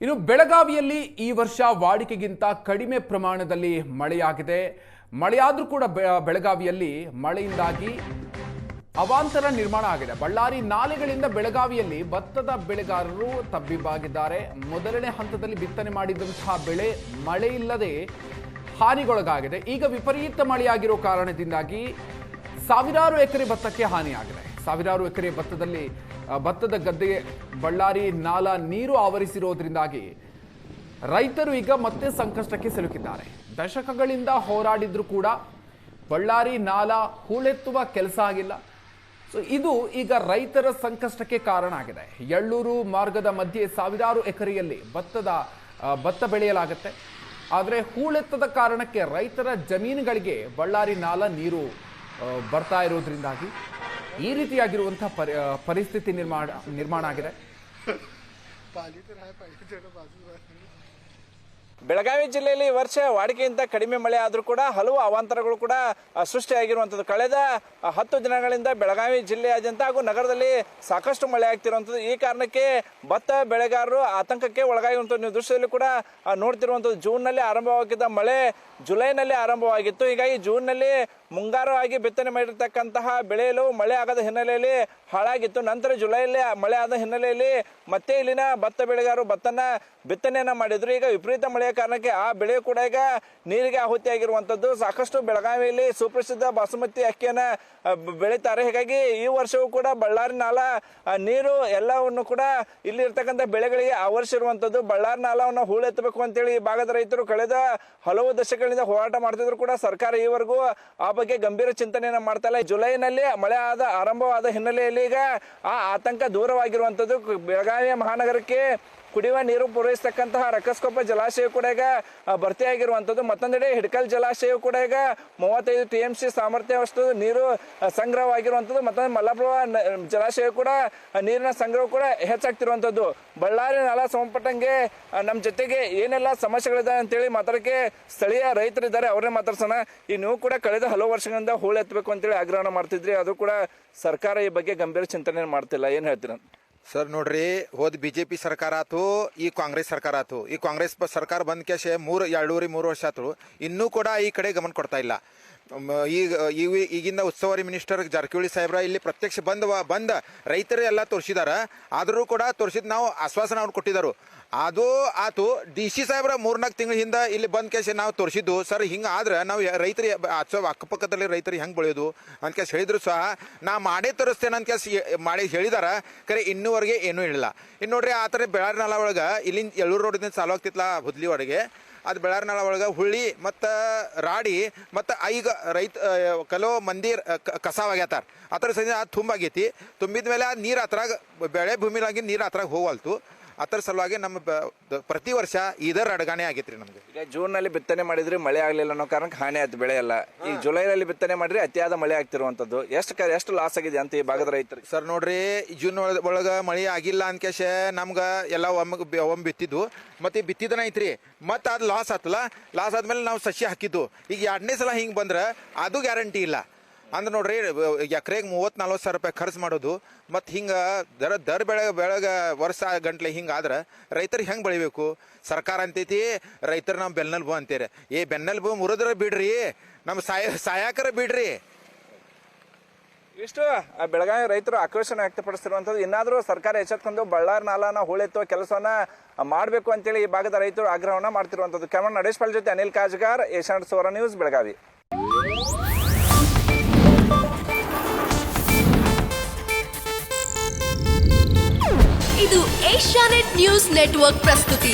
ಇನ್ನು ಬೆಳಗಾವಿಯಲ್ಲಿ ಈ ವರ್ಷ ವಾಡಿಕೆಗಿಂತ ಕಡಿಮೆ ಪ್ರಮಾಣದಲ್ಲಿ ಮಳೆಯಾಗಿದೆ. ಮಳೆಯಾದರೂ ಕೂಡ ಬೆಳಗಾವಿಯಲ್ಲಿ ಮಳೆಯಿಂದಾಗಿ ಅವಾಂತರ ನಿರ್ಮಾಣ ಆಗಿದೆ. ಬಳ್ಳಾರಿ ನಾಲೆಗಳಿಂದ ಬೆಳಗಾವಿಯಲ್ಲಿ ಭತ್ತದ ಬೆಳೆಗಾರರು ತಬ್ಬಿಬ್ಬಾಗಿದ್ದಾರೆ. ಮೊದಲನೇ ಹಂತದಲ್ಲಿ ಬಿತ್ತನೆ ಮಾಡಿದಂತಹ ಬೆಳೆ ಮಳೆ ಇಲ್ಲದೆ ಹಾನಿಗೊಳಗಾಗಿದೆ. ಈಗ ವಿಪರೀತ ಮಳೆಯಾಗಿರೋ ಕಾರಣದಿಂದಾಗಿ ಸಾವಿರಾರು ಎಕರೆ ಭತ್ತಕ್ಕೆ ಹಾನಿಯಾಗಿದೆ. ಸಾವಿರಾರು ಎಕರೆ ಭತ್ತದ ಗದ್ದೆಗೆ ಬಳ್ಳಾರಿ ನಾಲಾ ನೀರು ಆವರಿಸಿರೋದ್ರಿಂದಾಗಿ ರೈತರು ಈಗ ಮತ್ತೆ ಸಂಕಷ್ಟಕ್ಕೆ ಸಿಲುಕಿದ್ದಾರೆ. ದಶಕಗಳಿಂದ ಹೋರಾಡಿದ್ರು ಕೂಡ ಬಳ್ಳಾರಿ ನಾಲಾ ಹೂಳೆತ್ತುವ ಕೆಲಸ ಆಗಿಲ್ಲ. ಸೊ ಇದು ಈಗ ರೈತರ ಸಂಕಷ್ಟಕ್ಕೆ ಕಾರಣ ಆಗಿದೆ. ಎಳ್ಳೂರು ಮಾರ್ಗದ ಮಧ್ಯೆ ಸಾವಿರಾರು ಎಕರೆಯಲ್ಲಿ ಭತ್ತ ಬೆಳೆಯಲಾಗುತ್ತೆ. ಆದರೆ ಹೂಳೆತ್ತದ ಕಾರಣಕ್ಕೆ ರೈತರ ಜಮೀನುಗಳಿಗೆ ಬಳ್ಳಾರಿ ನಾಲಾ ನೀರು ಬರ್ತಾ ಇರೋದ್ರಿಂದಾಗಿ ಈ ರೀತಿಯಾಗಿರುವಂತಹ ಪರಿಸ್ಥಿತಿ ನಿರ್ಮಾಣ ಆಗಿದೆ. ಬೆಳಗಾವಿ ಜಿಲ್ಲೆಯಲ್ಲಿ ಈ ವರ್ಷ ವಾಡಿಕೆಗಿಂತ ಕಡಿಮೆ ಮಳೆ ಆದರೂ ಕೂಡ ಹಲವು ಅವಾಂತರಗಳು ಕೂಡ ಸೃಷ್ಟಿಯಾಗಿರುವಂಥದ್ದು. ಕಳೆದ 10 ದಿನಗಳಿಂದ ಬೆಳಗಾವಿ ಜಿಲ್ಲೆಯಾದ್ಯಂತ ಹಾಗೂ ನಗರದಲ್ಲಿ ಸಾಕಷ್ಟು ಮಳೆ ಆಗ್ತಿರುವಂಥದ್ದು. ಈ ಕಾರಣಕ್ಕೆ ಭತ್ತ ಬೆಳೆಗಾರರು ಆತಂಕಕ್ಕೆ ಒಳಗಾಗಿರುವಂಥ ನೀವು ದೃಶ್ಯದಲ್ಲಿ ಕೂಡ ನೋಡ್ತಿರುವಂಥದ್ದು. ಜೂನ್ನಲ್ಲಿ ಆರಂಭವಾಗಿದ್ದ ಮಳೆ ಜುಲೈನಲ್ಲಿ ಆರಂಭವಾಗಿತ್ತು. ಹೀಗಾಗಿ ಜೂನ್ನಲ್ಲಿ ಮುಂಗಾರು ಆಗಿ ಬಿತ್ತನೆ ಮಾಡಿರ್ತಕ್ಕಂತಹ ಬೆಳೆಯಲು ಮಳೆ ಆಗದ ಹಿನ್ನೆಲೆಯಲ್ಲಿ ಹಾಳಾಗಿತ್ತು. ನಂತರ ಜುಲೈಯಲ್ಲಿ ಮಳೆ ಆದ ಹಿನ್ನೆಲೆಯಲ್ಲಿ ಮತ್ತೆ ಇಲ್ಲಿನ ಭತ್ತ ಬೆಳೆಗಾರರು ಬಿತ್ತನೆಯನ್ನ ಮಾಡಿದ್ರು. ಈಗ ವಿಪರೀತ ಮಳೆಯ ಕಾರಣಕ್ಕೆ ಆ ಬೆಳೆ ಕೂಡ ಈಗ ನೀರಿಗೆ ಆಹುತಿಯಾಗಿರುವಂಥದ್ದು. ಸಾಕಷ್ಟು ಬೆಳಗಾವಿಯಲ್ಲಿ ಸುಪ್ರಸಿದ್ಧ ಬಾಸುಮತಿ ಅಕ್ಕಿಯನ್ನ ಬೆಳೀತಾರೆ. ಹೀಗಾಗಿ ಈ ವರ್ಷವೂ ಕೂಡ ಬಳ್ಳಾರಿ ನಾಲಾ ನೀರು ಎಲ್ಲವನ್ನು ಕೂಡ ಇಲ್ಲಿ ಇರ್ತಕ್ಕಂಥ ಬೆಳೆಗಳಿಗೆ ಆವರಿಸಿರುವಂಥದ್ದು. ಬಳ್ಳಾರಿ ನಾಲವನ್ನು ಹೂಳೆತ್ತಬೇಕು ಅಂತೇಳಿ ಈ ಭಾಗದ ರೈತರು ಕಳೆದ ಹಲವು ದಶಕಗಳಿಂದ ಹೋರಾಟ ಮಾಡ್ತಿದ್ರು ಕೂಡ ಸರ್ಕಾರ ಈವರೆಗೂ ಆ ಬಗ್ಗೆ ಗಂಭೀರ ಚಿಂತನೆಯನ್ನ ಮಾಡ್ತಾ ಇಲ್ಲ. ಜುಲೈನಲ್ಲಿ ಮಳೆ ಆರಂಭವಾದ ಹಿನ್ನೆಲೆಯಲ್ಲಿ ಈಗ ಆ ಆತಂಕ ದೂರವಾಗಿರುವಂಥದ್ದು. ಬೆಳಗಾವಿಯ ಮಹಾನಗರಕ್ಕೆ ಕುಡಿಯುವ ನೀರು ಪೂರೈಸತಕ್ಕಂತಹ ರಕ್ಕಸ್ಕೊಪ್ಪ ಜಲಾಶಯ ಕೂಡ ಈಗ ಭರ್ತಿಯಾಗಿರುವಂಥದ್ದು. ಮತ್ತೊಂದೆಡೆ ಹಿಡಕಲ್ ಜಲಾಶಯ ಕೂಡ ಈಗ 35 TMC ಸಾಮರ್ಥ್ಯವಷ್ಟು ನೀರು ಸಂಗ್ರಹವಾಗಿರುವಂಥದ್ದು. ಮತ್ತೊಂದು ಮಲ್ಲಪ್ರಭ ಜಲಾಶಯ ಕೂಡ ನೀರಿನ ಸಂಗ್ರಹ ಕೂಡ ಹೆಚ್ಚಾಗ್ತಿರುವಂಥದ್ದು. ಬಳ್ಳಾರಿ ನಾಲಾ ಸಂಬಂಧಪಟ್ಟಂಗೆ ನಮ್ಮ ಜೊತೆಗೆ ಏನೆಲ್ಲ ಸಮಸ್ಯೆಗಳಿದೆ ಅಂತೇಳಿ ಮಾತಾಡಕ್ಕೆ ಸ್ಥಳೀಯ ರೈತರಿದ್ದಾರೆ, ಅವ್ರನ್ನೇ ಮಾತಾಡ್ಸೋಣ. ಈ ನೀವು ಕೂಡ ಕಳೆದ ಹಲವು ವರ್ಷಗಳಿಂದ ಹೂಳೆತ್ತಬೇಕು ಅಂತೇಳಿ ಆಗ್ರಹಣ ಮಾಡ್ತಿದ್ರಿ, ಅದು ಕೂಡ ಸರ್ಕಾರ ಈ ಬಗ್ಗೆ ಗಂಭೀರ ಚಿಂತನೆ ಮಾಡ್ತಿಲ್ಲ, ಏನ್ ಹೇಳ್ತೀರ? ಸರ್ ನೋಡ್ರಿ, ಹೋದ್ BJP ಸರ್ಕಾರ ಆತು, ಈ ಕಾಂಗ್ರೆಸ್ ಸರ್ಕಾರ ಆತು. ಈ ಕಾಂಗ್ರೆಸ್ ಸರ್ಕಾರ ಬಂದ ಕೇಶೆ 2.5-3 ವರ್ಷ ಆತು, ಇನ್ನೂ ಕೂಡ ಈ ಕಡೆ ಗಮನ ಕೊಡ್ತಾ ಇಲ್ಲ. ಈಗಿಂದ ಉಸ್ತುವಾರಿ ಮಿನಿಸ್ಟರ್ ಜಾರಕಿಹೊಳಿ ಸಾಹೇಬ್ರ ಇಲ್ಲಿ ಪ್ರತ್ಯಕ್ಷ ಬಂದ ರೈತರು ಎಲ್ಲ ತೋರಿಸಿದಾರ. ಆದರೂ ಕೂಡ ತೋರಿಸಿದ್ ನಾವು ಆಶ್ವಾಸನ ಅವ್ರು ಕೊಟ್ಟಿದ್ದಾರೆ. ಅದು ಆತು. DC ಸಾಹೇಬ್ರ 3-4 ತಿಂಗಳ ಹಿಂದೆ ಇಲ್ಲಿ ಬಂದ ಕೇಸಿ ನಾವು ತೋರಿಸಿದ್ದು, ಸರ್ ಹಿಂಗೆ ಆದ್ರೆ ನಾವು ರೈತರಿ ಅಕ್ಕಪಕ್ಕದಲ್ಲಿ ರೈತರಿಗೆ ಹೆಂಗೆ ಬೆಳೆಯೋದು ಅಂತ ಕೇಸ್ ಹೇಳಿದ್ರು ಸಹ ನಾ ಮಾಡೇ ತೋರಿಸ್ತೇನೆ ಅಂತ ಕೇಸ್ ಮಾಡಿ ಹೇಳಿದಾರ. ಕರೆ ಇನ್ನೂವರೆಗೆ ಏನೂ ಹೇಳಿಲ್ಲ. ಇನ್ನು ನೋಡ್ರಿ, ಆ ಥರ ಬೆಳಾರಿ ನಾಲಾ ಒಳಗೆ ಇಲ್ಲಿಂದ ಎಳ್ಳೂರು ರೋಡಿಂದ ಚಾಲು ಆಗ್ತಿತ್ತಲ್ಲ ಹುದ್ಲಿ ಒಳಗೆ, ಅದು ಬೆಳಾರಿ ನಾಲಾ ಒಳಗೆ ಹುಳ್ಳಿ ಮತ್ತು ರಾಡಿ ಮತ್ತು ಈಗ ಕೆಲವು ಮಂದಿ ಕಸಾವಾಗ್ಯಾತಾರ. ಆ ಥರ ಸಂಜೆ ಅದು ತುಂಬಾಗೈತಿ. ತುಂಬಿದ ಮೇಲೆ ಆ ನೀರು ಆ ಥರ ಬೆಳೆ ಭೂಮಿಲಾಗಿ ನೀರು ಆ ಥರ ಹೋಗಲ್ತು. ಅದರ ಸಲುವಾಗಿ ನಮ್ಮ ಪ್ರತಿ ವರ್ಷ ಇದರ ಅಡಗಾಣೆ ಆಗೈತ್ರಿ ನಮ್ಗೆ. ಈಗ ಜೂನ್ನಲ್ಲಿ ಬಿತ್ತನೆ ಮಾಡಿದ್ರಿ, ಮಳೆ ಆಗಲಿಲ್ಲ ಅನ್ನೋ ಕಾರಣಕ್ಕೆ ಹಾನಿ ಆಯ್ತು ಬೆಳೆ ಎಲ್ಲ. ಈಗ ಜುಲೈನಲ್ಲಿ ಬಿತ್ತನೆ ಮಾಡಿದ್ರೆ ಅತಿಯಾದ ಮಳೆ ಆಗ್ತಿರುವಂಥದ್ದು. ಎಷ್ಟು ಲಾಸ್ ಆಗಿದೆ ಅಂತ ಈ ಭಾಗದ ರೈತರಿಗೆ? ಸರ್ ನೋಡ್ರಿ, ಜೂನ್ ಒಳಗೆ ಮಳೆ ಆಗಿಲ್ಲ ಅನ್ಕೇಶ ನಮ್ಗೆ ಎಲ್ಲ ಒಮ್ಮೆ ಬಿತ್ತಿದ್ದು, ಮತ್ತೆ ಬಿತ್ತಿದನ ಐತ್ರಿ, ಮತ್ತೆ ಅದು ಲಾಸ್ ಆತಲ್ಲ. ಲಾಸ್ ಆದ್ಮೇಲೆ ನಾವು ಸಸ್ಯ ಹಾಕಿದ್ದು. ಈಗ 2ನೇ ಸಲ ಹಿಂಗೆ ಬಂದ್ರೆ ಅದು ಗ್ಯಾರಂಟಿ ಇಲ್ಲ. ಅಂದ್ರೆ ನೋಡ್ರಿ, ಎಕರೆಗೆ 30-40 ಸಾವಿರ ರೂಪಾಯಿ ಖರ್ಚು ಮಾಡೋದು, ಮತ್ತು ಹಿಂಗೆ ಬೆಳಗ್ಗೆ ವರ್ಷ ಗಂಟ್ಲೆ ಹಿಂಗಾದ್ರೆ ರೈತರಿಗೆ ಹೆಂಗೆ ಬೆಳಿಬೇಕು? ಸರ್ಕಾರ ಅಂತೈತಿ ರೈತರು ನಾವು ಬೆನ್ನೆಲುಬು ಅಂತೀರಿ. ಬೆನ್ನೆಲುಬು ಮುರಿದ್ರೆ ಬಿಡ್ರಿ, ನಮ್ಮ ಸಾಯಕರ ಬಿಡ್ರಿ. ಇಷ್ಟು ಬೆಳಗಾವಿ ರೈತರು ಆಕ್ರೋಶನ ವ್ಯಕ್ತಪಡಿಸ್ತಿರುವಂಥದ್ದು. ಇನ್ನಾದರೂ ಸರ್ಕಾರ ಎಚ್ಚೆತ್ಕೊಂಡು ಬಳ್ಳಾರಿ ನಾಲಾನ ಹೂಳೆತ್ತುವ ಕೆಲಸವನ್ನ ಮಾಡಬೇಕು ಅಂತೇಳಿ ಈ ಭಾಗದ ರೈತರು ಆಗ್ರಹವನ್ನ ಮಾಡ್ತಿರುವಂಥದ್ದು. ಕ್ಯಾಮರಾ ನಡೇಶ್ ಪಾಲ್ ಜೊತೆ ಅನಿಲ್ ಕಾಜ್ಗಾರ್, ಏಷ್ಯಾನೆಟ್ ಸುವರ್ಣ ನ್ಯೂಸ್, ಬೆಳಗಾವಿ. ಇದು ಏಷ್ಯಾನೆಟ್ ನ್ಯೂಸ್ ನೆಟ್ವರ್ಕ್ ಪ್ರಸ್ತುತಿ.